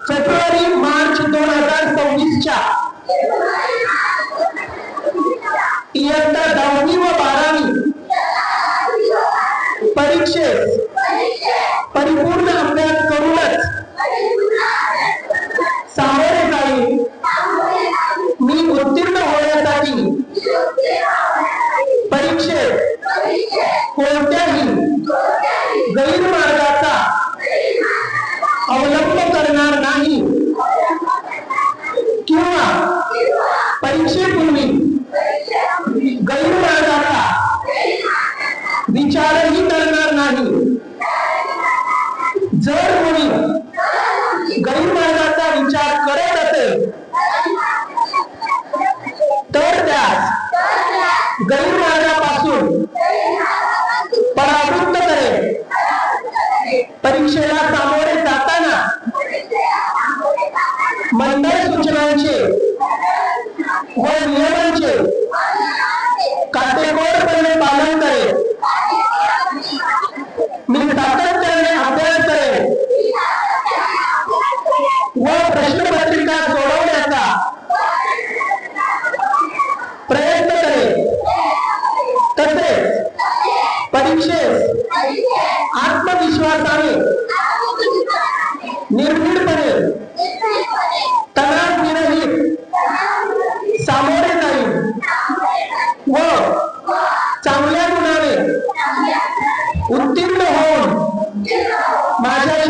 February March 2026च्या इयत्ता 10वी व 12वी परीक्षेत परिपूर्ण अभ्यास करूनच सामोरे जाईल. मी उत्तीर्ण होण्यासाठी परीक्षेत कोणत्याही गैरमार्गाचा अवलंब करणार नाही किंवा परीक्षेपूर्वी गैरमार्गाचा विचारही करणार नाही. जर कोणी गैरमार्गाचा विचार करत असेल तर त्यास गैरमार्गापासून परावृत्त करेल. परीक्षेला सामोरे जाताना मंडळ सूचनांचे व नियमांचे काटेकोरपणे पालन करेल. मी सातत्याने अभ्यास करेल व प्रश्नपत्रिका सोडवण्याचा प्रयत्न करेल. तसेच परीक्षेत आत्मविश्वासाने निर्भीडपणे तणावविरहित सामोरे जाईल व चांगल्या गुणाने उत्तीर्ण होऊन माझ्या